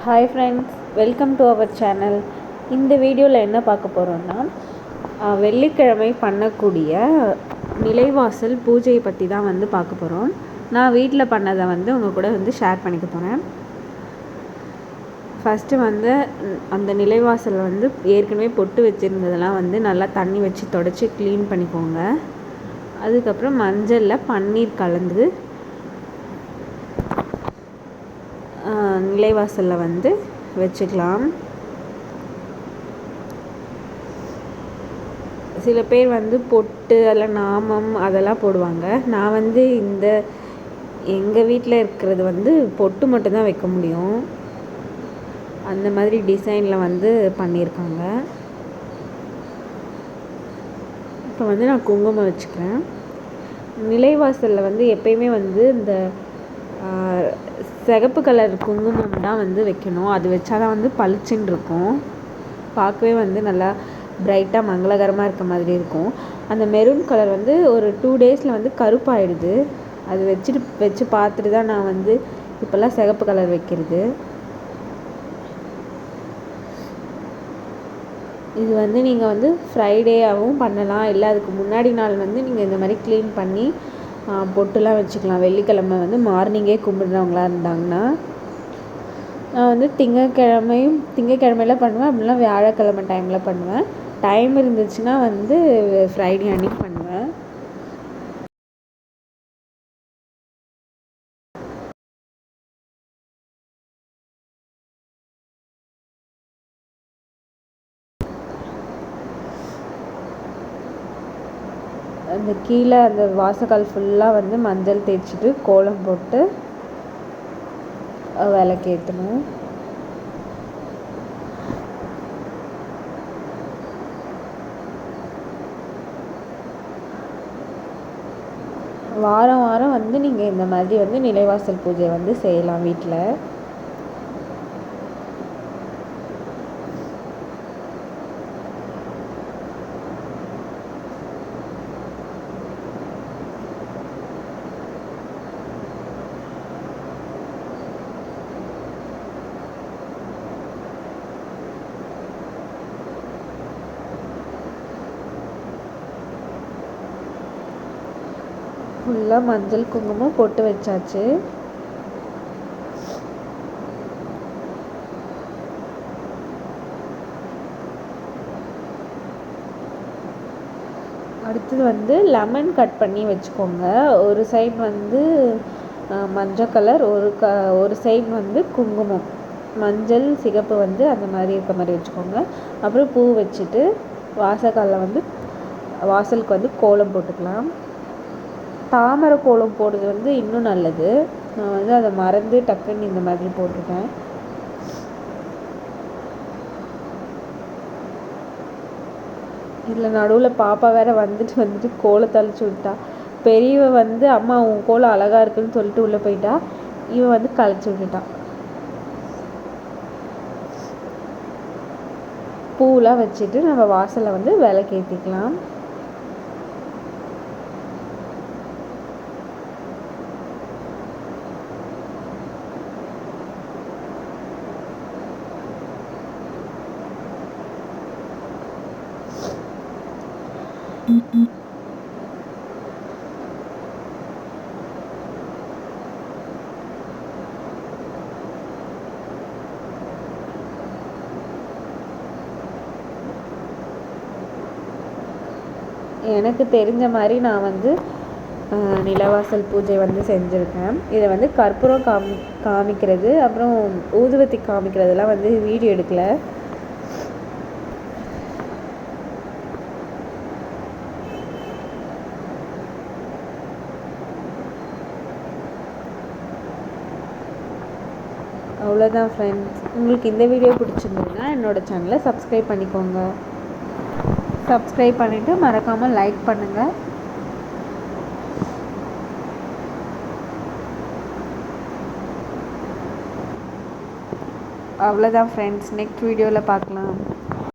Hi friends, welcome to our channel. இந்த வீடியோவில் என்ன பார்க்க போகிறோன்னா, வெள்ளிக்கிழமை பண்ணக்கூடிய நிலைவாசல் பூஜையை பற்றி தான் பார்க்க போகிறோம். நான் வீட்டில் பண்ணதை உங்கள் கூட ஷேர் பண்ணிக்க போகிறேன். ஃபஸ்ட்டு அந்த நிலைவாசல் ஏற்கனவே பொட்டு வச்சுருந்ததெல்லாம் நல்லா தண்ணி வச்சு தொடச்சி க்ளீன் பண்ணிக்கோங்க. அதுக்கப்புறம் மஞ்சளில் பன்னீர் கலந்து நிலைவாசலில் வச்சுக்கலாம். சில பேர் பொட்டு அதில் நாமம் அதெல்லாம் போடுவாங்க. நான் இந்த எங்கள் வீட்டில் இருக்கிறது பொட்டு மட்டும்தான் வைக்க முடியும். அந்த மாதிரி டிசைனில் பண்ணியிருக்காங்க. இப்போ நான் குங்குமம் வச்சுக்கிறேன். நிலைவாசலில் எப்பயுமே இந்த சிகப்பு கலர் குங்குமம் தான் வைக்கணும். அது வச்சா தான் பளிச்சுன்னு இருக்கும். பார்க்கவே நல்லா பிரைட்டாக மங்களகரமாக இருக்க மாதிரி இருக்கும். அந்த மெரூன் கலர் ஒரு 2 டேஸில் கருப்பாயிடுது. அது வச்சு பார்த்துட்டு தான் நான் இப்போல்லாம் சிகப்பு கலர் வைக்கிறது. இது நீங்கள் ஃப்ரைடேயாகவும் பண்ணலாம், இல்லை அதுக்கு முன்னாடி நாள் நீங்கள் இந்த மாதிரி க்ளீன் பண்ணி பொட்டுலாம் வச்சுக்கலாம். வெள்ளிக்கிழமை மார்னிங்கே கும்பிட்றவங்களா இருந்தாங்கன்னா, நான் திங்கக்கிழமையில் பண்ணுவேன். அப்படிலாம் வியாழக்கிழமை டைமில் பண்ணுவேன். டைம் இருந்துச்சுன்னா ஃப்ரைடே அன்றைக்கி பண்ணுவேன். அந்த கீழே அந்த வாசக்கால் ஃபுல்லாக மஞ்சள் தேய்ச்சிட்டு கோலம் போட்டு விளக்கேற்றணும். வாரம் வாரம் நீங்கள் இந்த மாதிரி நிலைவாசல் பூஜை செய்யலாம் வீட்டில். ஃபுல்லாக மஞ்சள் குங்குமம் போட்டு வச்சாச்சு. அடுத்தது லெமன் கட் பண்ணி வச்சுக்கோங்க. ஒரு சைடு மஞ்சள் கலர், ஒரு சைடு குங்குமம், மஞ்சள் சிகப்பு அந்த மாதிரி இருக்க மாதிரி வச்சுக்கோங்க. அப்புறம் பூ வச்சுட்டு வாசக்காலில் வாசலுக்கு கோலம் போட்டுக்கலாம். தாமரை கோலம் போடுறது இன்னும் நல்லது. நான் அதை மறந்து டக்குன்னு இந்த மாதிரி போட்டுட்டேன். இதில் நடுவில் பாப்பா வேற வந்துட்டு கோலத்தை அழிச்சு விட்டா. பெரியவ அம்மா உன் கோலம் அழகாக இருக்குன்னு சொல்லிட்டு உள்ளே போயிட்டா. இவன் கழிச்சு விட்டுட்டான். பூவெலாம் வச்சுட்டு நம்ம வாசலில் விளக்கேற்றிக்கலாம். எனக்கு தெரிஞ்ச மாதிரி நான் நிலவாசல் பூஜை செஞ்சுருக்கேன். இதை கற்பூரம் காமிக்கிறது அப்புறம் ஊதுவத்தி காமிக்கிறதுலாம் வீடியோ எடுக்கலை. அவ்வளோதான் ஃப்ரெண்ட்ஸ். உங்களுக்கு இந்த வீடியோ பிடிச்சிருந்ததுன்னா என்னோடய சேனலை சப்ஸ்கிரைப் பண்ணிக்கோங்க. சப்ஸ்கிரைப் பண்ணிவிட்டு மறக்காமல் லைக் பண்ணுங்கள். அவ்வளோதான் ஃப்ரெண்ட்ஸ். நெக்ஸ்ட் வீடியோவில் பார்க்கலாம்.